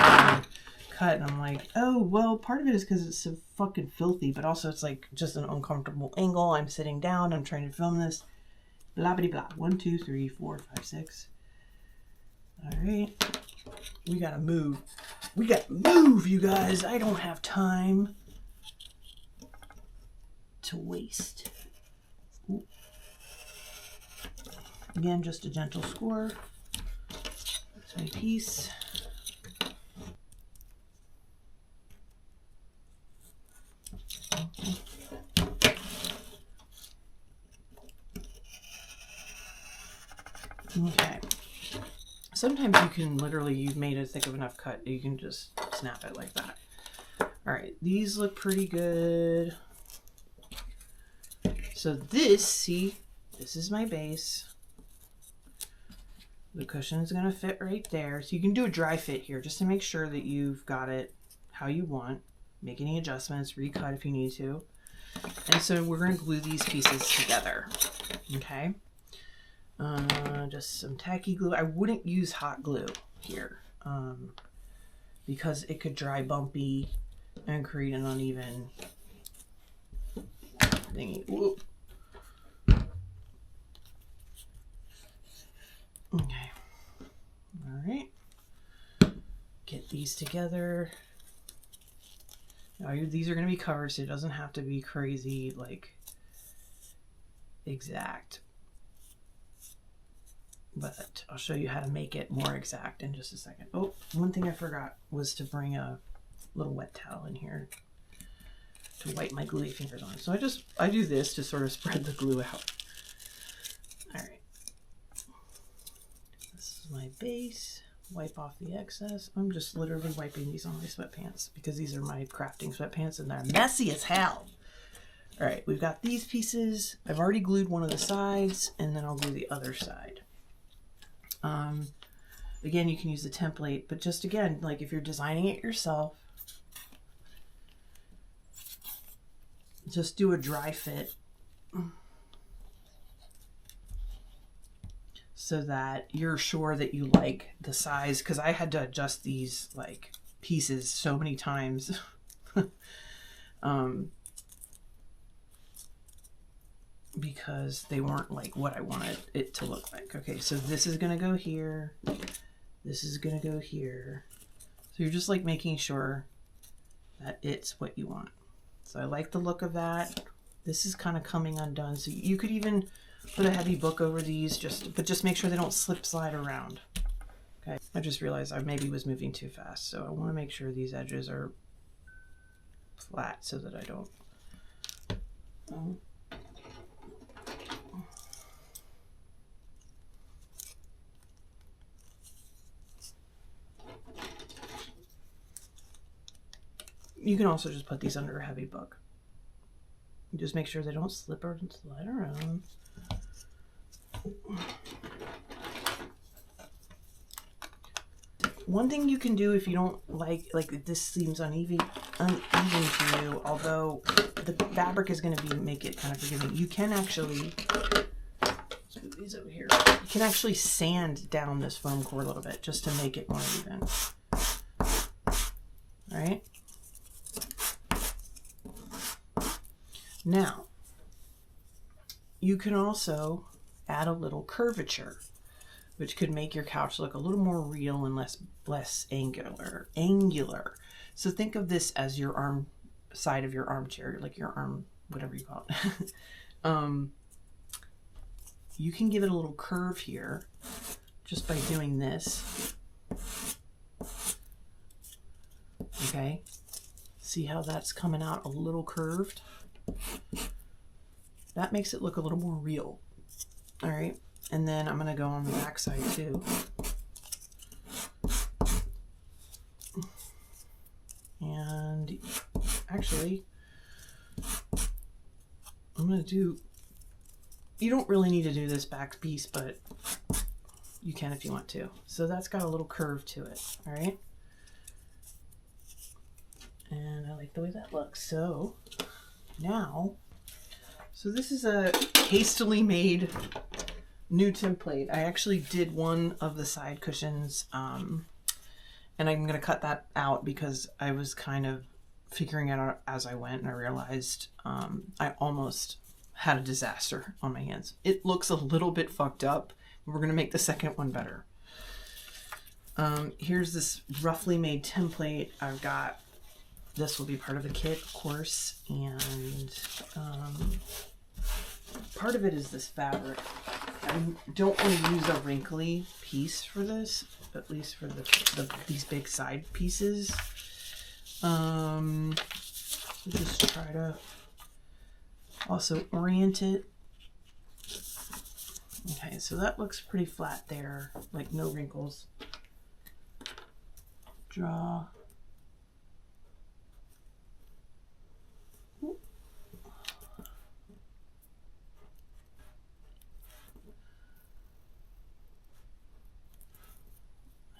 cut, and I'm like, oh, well, part of it is because it's so fucking filthy, but also it's like just an uncomfortable angle. I'm sitting down, I'm trying to film this. Blah, blah, blah. 1, 2, 3, 4, 5, 6. All right. We gotta move. We gotta move, you guys. I don't have time to waste. Ooh. Again, just a gentle score. That's my piece. Okay. Sometimes you can literally, you've made a thick of enough cut, you can just snap it like that. All right, these look pretty good. So this, see, this is my base. The cushion is gonna fit right there. So you can do a dry fit here just to make sure that you've got it how you want. Make any adjustments, recut if you need to. And so we're gonna glue these pieces together, okay? Just some tacky glue. I wouldn't use hot glue here because it could dry bumpy and create an uneven thingy. Whoop. Okay. All right. Get these together. Now these are going to be covered, so it doesn't have to be crazy, like, exact. But I'll show you how to make it more exact in just a second. Oh, one thing I forgot was to bring a little wet towel in here to wipe my gluey fingers on. So I do this to sort of spread the glue out. All right. This is my base. Wipe off the excess. I'm just literally wiping these on my sweatpants because these are my crafting sweatpants and they're messy as hell. All right, we've got these pieces. I've already glued one of the sides and then I'll glue the other side. Again, you can use the template, but just again, like if you're designing it yourself, just do a dry fit so that you're sure that you like the size, because I had to adjust these like pieces so many times. Because they weren't like what I wanted it to look like. Okay, so this is gonna go here. This is gonna go here. So you're just like making sure that it's what you want. So I like the look of that. This is kind of coming undone. So you could even put a heavy book over these, but just make sure they don't slip slide around. Okay, I just realized I maybe was moving too fast. So I wanna make sure these edges are flat so that I don't, you can also just put these under a heavy book. Just make sure they don't slip or slide around. One thing you can do if you don't like this seems uneven to you, although the fabric is going to make it kind of forgiving, you can actually, let's move these over here. You can actually sand down this foam core a little bit just to make it more even. All right. Now, you can also add a little curvature, which could make your couch look a little more real and less angular. So think of this as your arm side of your armchair, like your arm, whatever you call it. You can give it a little curve here just by doing this. Okay, see how that's coming out a little curved? That makes it look a little more real. All right, and then I'm gonna go on the back side too. And actually, I'm gonna do, you don't really need to do this back piece, but you can if you want to. So that's got a little curve to it, all right? And I like the way that looks. So now, so this is a hastily made new template. I actually did one of the side cushions And I'm going to cut that out because I was kind of figuring it out as I went, and I realized I almost had a disaster on my hands. It looks a little bit fucked up. We're going to make the second one better. Here's this roughly made template I've got. This will be part of the kit, of course, and part of it is this fabric. I don't want to use a wrinkly piece for this, at least for these big side pieces. Just try to also orient it. Okay, so that looks pretty flat there, like no wrinkles. Draw.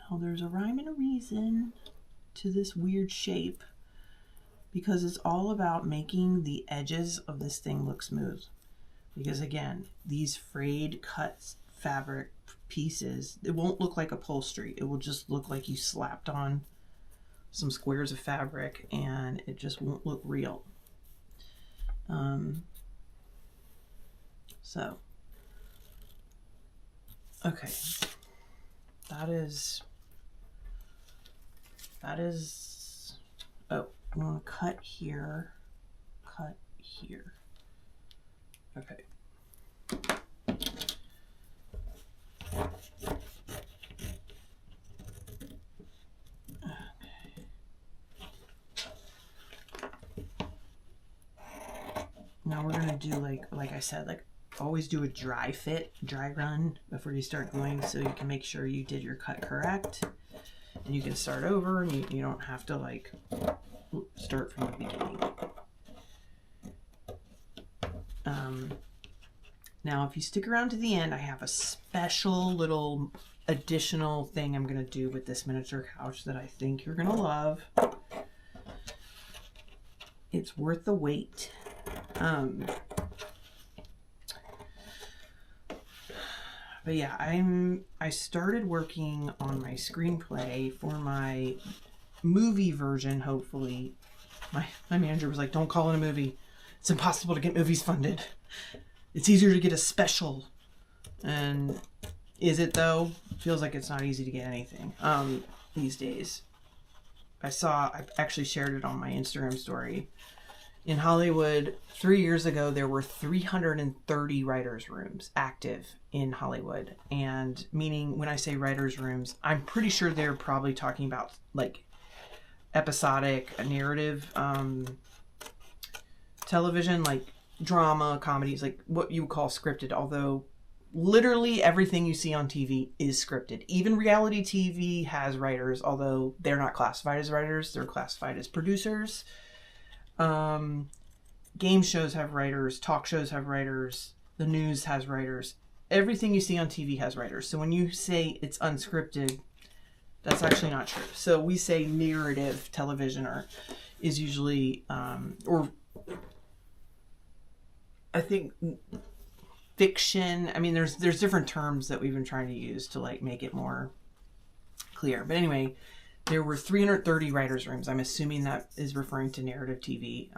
Well, there's a rhyme and a reason to this weird shape, because it's all about making the edges of this thing look smooth. Because again, these frayed cut fabric pieces, it won't look like upholstery. It will just look like you slapped on some squares of fabric and it just won't look real. So, okay, that is, oh, I'm gonna cut here, okay. Now we're gonna do like I said, like always do a dry run before you start gluing, so you can make sure you did your cut correct, and you can start over, and you don't have to like start from the beginning. Now if you stick around to the end, I have a special little additional thing I'm gonna do with this miniature couch that I think you're gonna love. It's worth the wait. But yeah, I started working on my screenplay for my movie version, hopefully. My manager was like, don't call it a movie. It's impossible to get movies funded. It's easier to get a special. And is it though? Feels like it's not easy to get anything these days. I actually shared it on my Instagram story. In Hollywood, 3 years ago, there were 330 writers' rooms active in Hollywood. And meaning, when I say writers' rooms, I'm pretty sure they're probably talking about like episodic narrative television, like drama, comedies, like what you would call scripted. Although literally everything you see on TV is scripted. Even reality TV has writers, although they're not classified as writers, they're classified as producers. Game shows have writers, talk shows have writers, the news has writers. Everything you see on TV has writers. So when you say it's unscripted, that's actually not true. So we say narrative television is usually, or I think fiction. I mean, there's different terms that we've been trying to use to like make it more clear. But anyway, there were 330 writers' rooms. I'm assuming that is referring to narrative TV.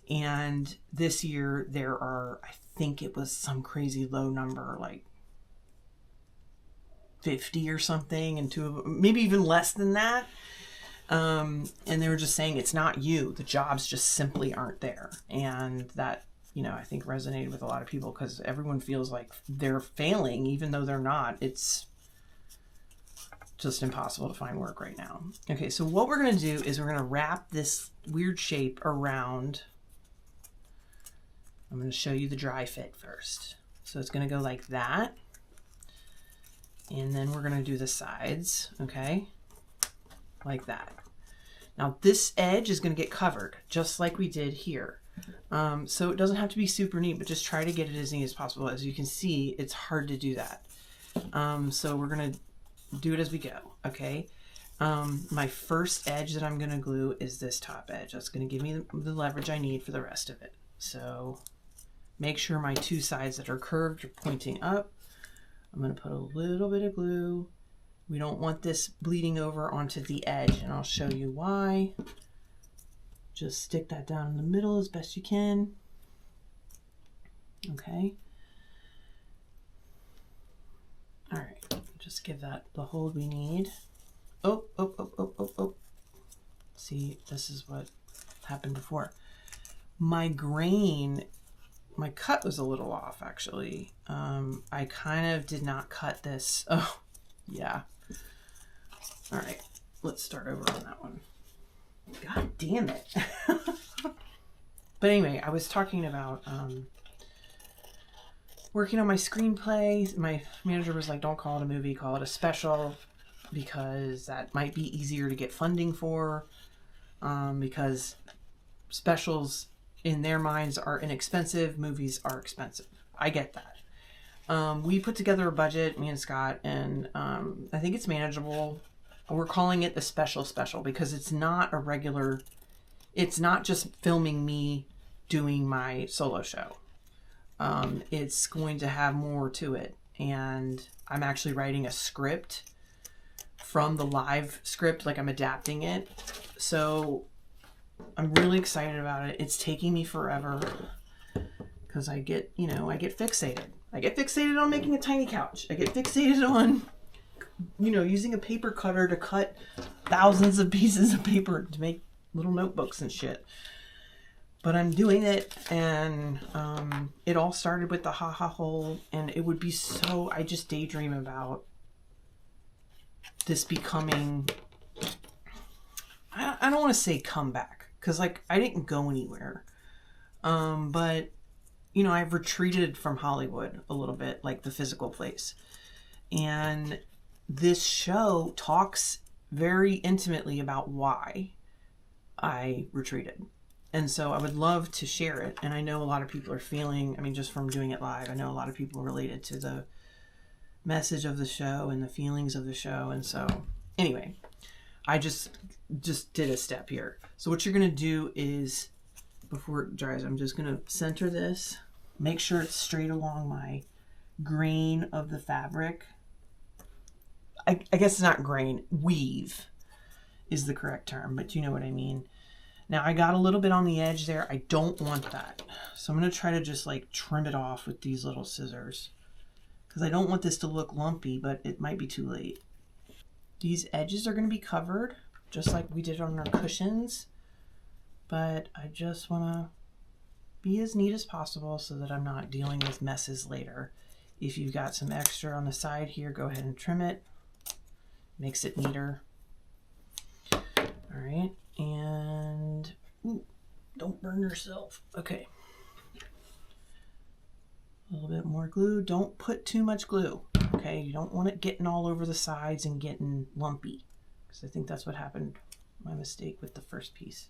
And this year there are, I think it was some crazy low number, like 50 or something, and two of them, maybe even less than that. And they were just saying it's not you. The jobs just simply aren't there. And that, I think resonated with a lot of people because everyone feels like they're failing, even though they're not. It's just impossible to find work right now. Okay, so what we're going to do is we're going to wrap this weird shape around. I'm going to show you the dry fit first. So it's going to go like that. And then we're going to do the sides, okay? Like that. Now this edge is going to get covered, just like we did here. So it doesn't have to be super neat, but just try to get it as neat as possible. As you can see, it's hard to do that. So we're going to do it as we go, okay? My first edge that I'm going to glue is this top edge. That's going to give me the leverage I need for the rest of it. So make sure my two sides that are curved are pointing up. I'm going to put a little bit of glue We don't want this bleeding over onto the edge, and I'll show you why. Just stick that down in the middle as best you can. Okay. All right, just give that the hold we need. Oh, oh, oh, oh, oh, oh. See, this is what happened before. My grain, my cut was a little off, actually. I kind of did not cut this. Oh, yeah. All right, let's start over on that one. God damn it. But anyway, I was talking about working on my screenplay. My manager was like, don't call it a movie, call it a special, because that might be easier to get funding for, because specials in their minds are inexpensive, movies are expensive. I get that. We put together a budget, me and Scott, and I think it's manageable. We're calling it the special because it's not a regular, it's not just filming me doing my solo show. It's going to have more to it. And I'm actually writing a script from the live script, like I'm adapting it. So I'm really excited about it. It's taking me forever because I get, I get fixated. I get fixated on making a tiny couch. I get fixated on, using a paper cutter to cut thousands of pieces of paper to make little notebooks and shit. But I'm doing it, and it all started with the ha-ha hole, and it would be so, I just daydream about this becoming, I don't want to say comeback, because I didn't go anywhere. But, I've retreated from Hollywood a little bit, like the physical place. And this show talks very intimately about why I retreated. And so I would love to share it. And I know a lot of people are feeling, just from doing it live, I know a lot of people related to the message of the show and the feelings of the show. And so anyway, I just did a step here. So what you're going to do is, before it dries, I'm just going to center this, make sure it's straight along my grain of the fabric. I guess it's not grain, weave is the correct term, but you know what I mean. Now I got a little bit on the edge there. I don't want that. So I'm going to try to just trim it off with these little scissors, because I don't want this to look lumpy, but it might be too late. These edges are going to be covered just like we did on our cushions, but I just want to be as neat as possible so that I'm not dealing with messes later. If you've got some extra on the side here, go ahead and trim it. Makes it neater. All right, and don't burn yourself. Okay. A little bit more glue. Don't put too much glue. Okay, you don't want it getting all over the sides and getting lumpy, because I think that's what happened. My mistake with the first piece.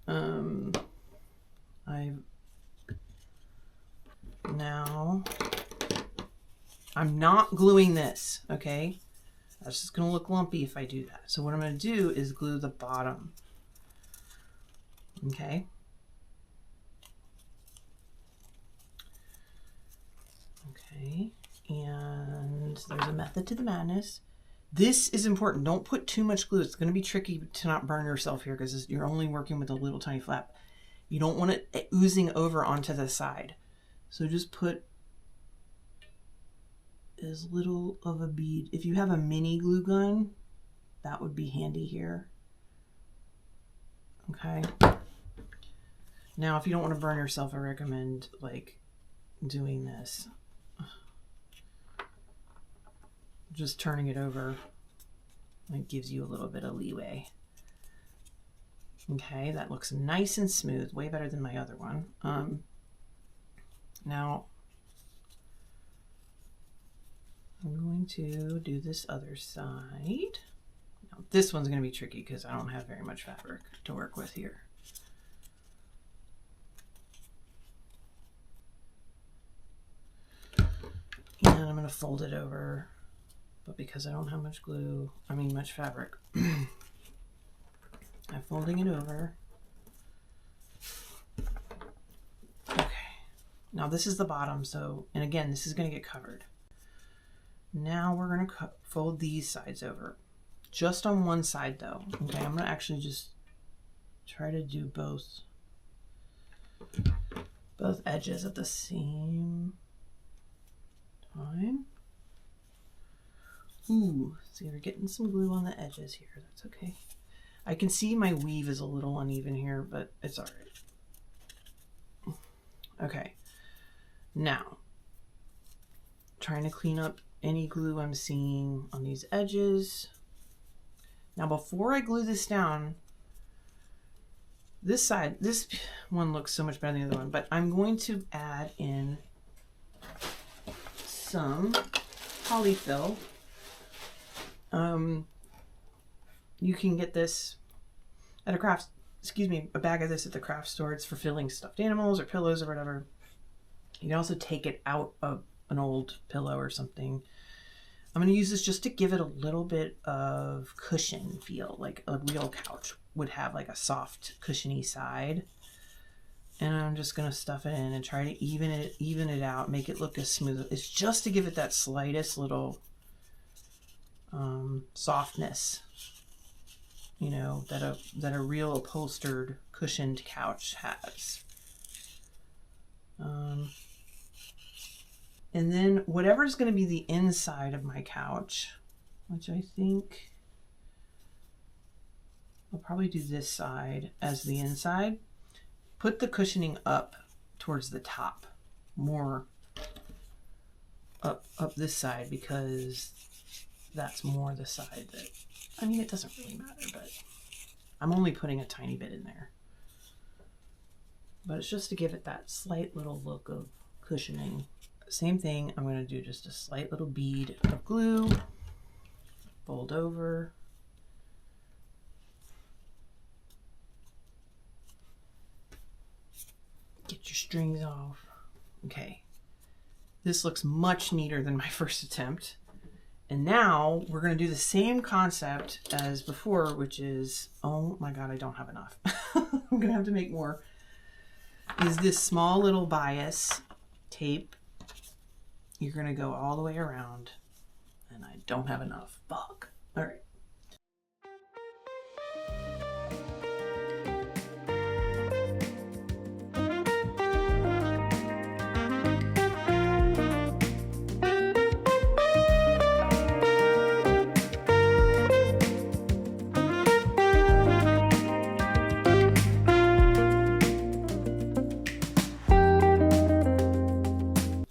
I'm not gluing this, okay? That's just going to look lumpy if I do that. So what I'm going to do is glue the bottom. Okay? Okay. And there's a method to the madness. This is important. Don't put too much glue. It's going to be tricky to not burn yourself here because you're only working with a little tiny flap. You don't want it oozing over onto the side. So just put as little of a bead. If you have a mini glue gun, that would be handy here. Okay. Now, if you don't want to burn yourself, I recommend doing this. Just turning it over. It gives you a little bit of leeway. Okay, that looks nice and smooth, way better than my other one. Now, I'm going to do this other side. Now, this one's going to be tricky because I don't have very much fabric to work with here. And I'm going to fold it over, but because I don't have much much fabric, I'm folding it over. Okay, now this is the bottom, and again, this is going to get covered. Now we're going to fold these sides over. Just on one side though. Okay, I'm going to actually just try to do both edges at the same time. Ooh, see, we're getting some glue on the edges here. That's okay. I can see my weave is a little uneven here, but it's all right. Okay, now trying to clean up any glue I'm seeing on these edges. Now before I glue this down, this side, this one looks so much better than the other one, but I'm going to add in some polyfill. You can get this at a a bag of this at the craft store. It's for filling stuffed animals or pillows or whatever. You can also take it out of an old pillow or something. I'm going to use this just to give it a little bit of cushion feel, like a real couch would have, like a soft cushiony side. And I'm just going to stuff it in and try to even it out, make it look as smooth. It's just to give it that slightest little softness, you know, that a real upholstered cushioned couch has. And then whatever's going to be the inside of my couch, which I think I'll probably do this side as the inside, put the cushioning up towards the top, more up this side, because that's more the side that, I mean, it doesn't really matter, but I'm only putting a tiny bit in there. But it's just to give it that slight little look of cushioning. Same thing, I'm going to do just a slight little bead of glue, fold over. Get your strings off. Okay, this looks much neater than my first attempt. And now we're going to do the same concept as before, which is, oh my God, I don't have enough. I'm going to have to make more. Is this small little bias tape. You're going to go all the way around, and I don't have enough. Fuck. All right.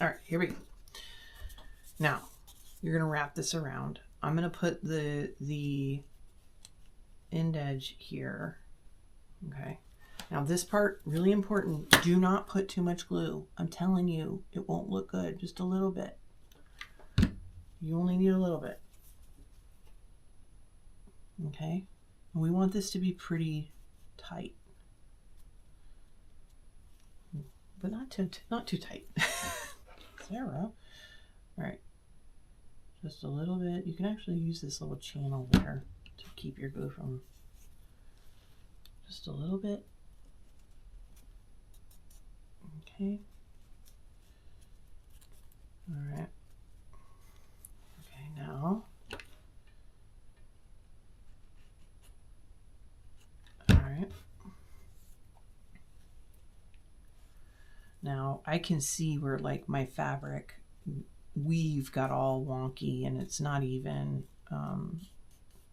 All right, here we go. Now, you're going to wrap this around. I'm going to put the end edge here. Okay. Now this part, really important, do not put too much glue. I'm telling you, it won't look good. Just a little bit. You only need a little bit. Okay. And we want this to be pretty tight. But not too tight. Sara. All right. Just a little bit. You can actually use this little channel there to keep your glue from, just a little bit. Okay. All right. Okay, now. All right. Now I can see where, like, my fabric weave got all wonky and it's not even,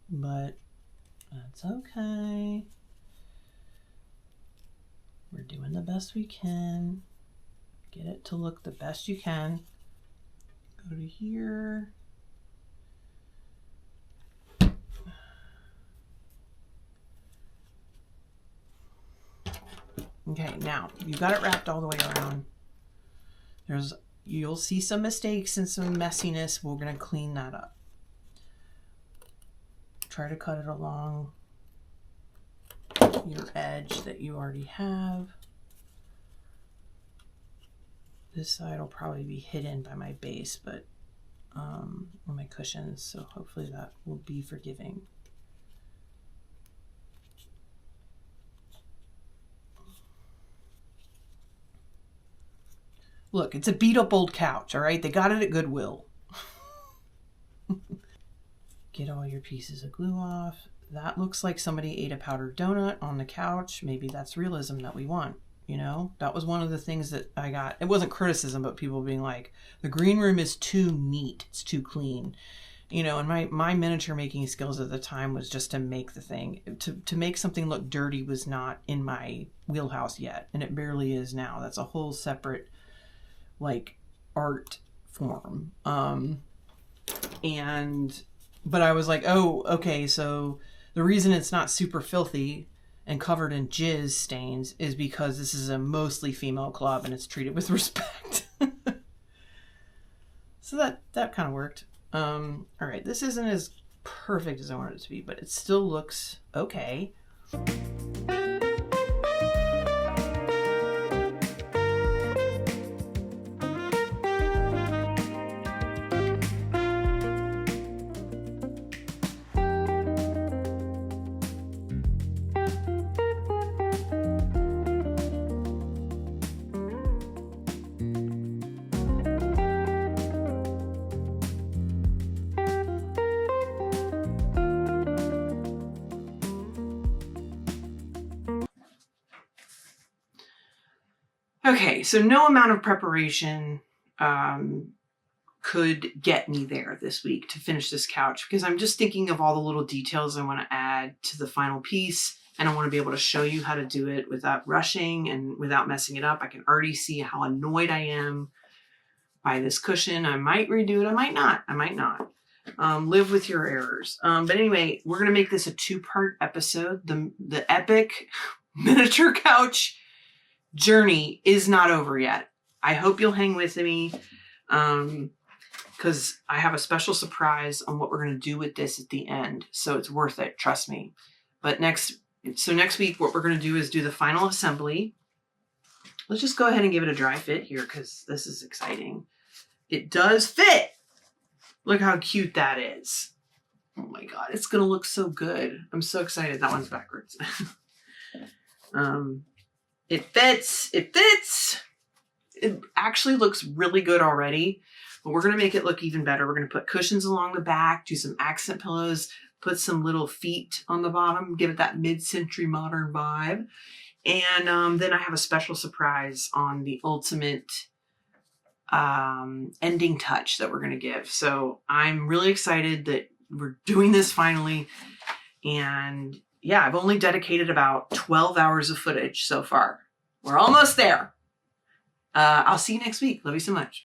but that's okay. We're doing the best we can. Get it to look the best you can. Go to here. Okay, now you've got it wrapped all the way around. You'll see some mistakes and some messiness. We're going to clean that up. Try to cut it along your edge that you already have. This side will probably be hidden by my base, but or my cushions, so hopefully that will be forgiving. Look, it's a beat up old couch, all right? They got it at Goodwill. Get all your pieces of glue off. That looks like somebody ate a powdered donut on the couch. Maybe that's realism that we want. You know, that was one of the things that I got. It wasn't criticism, but people being like, the green room is too neat. It's too clean. You know, and my miniature making skills at the time was just to make the thing. To make something look dirty was not in my wheelhouse yet. And it barely is now. That's a whole separate, like, art form. But I was like, oh, okay, so the reason it's not super filthy and covered in jizz stains is because this is a mostly female club and it's treated with respect. So that kind of worked. All right, this isn't as perfect as I wanted it to be, but it still looks okay. Okay, so no amount of preparation could get me there this week to finish this couch, because I'm just thinking of all the little details I want to add to the final piece, and I want to be able to show you how to do it without rushing and without messing it up. I can already see how annoyed I am by this cushion. I might redo it. I might not. Live with your errors. But anyway, we're going to make this a 2-part episode. The epic miniature couch journey is not over yet. I hope you'll hang with me, because I have a special surprise on what we're going to do with this at the end. So it's worth it. Trust me. But next week, what we're going to do is do the final assembly. Let's just go ahead and give it a dry fit here, because this is exciting. It does fit. Look how cute that is. Oh my God. It's going to look so good. I'm so excited. That one's backwards. It fits. It actually looks really good already, but we're going to make it look even better. We're going to put cushions along the back, do some accent pillows, put some little feet on the bottom, give it that mid-century modern vibe. And then I have a special surprise on the ultimate ending touch that we're going to give. So I'm really excited that we're doing this finally. And yeah, I've only dedicated about 12 hours of footage so far. We're almost there. I'll see you next week. Love you so much.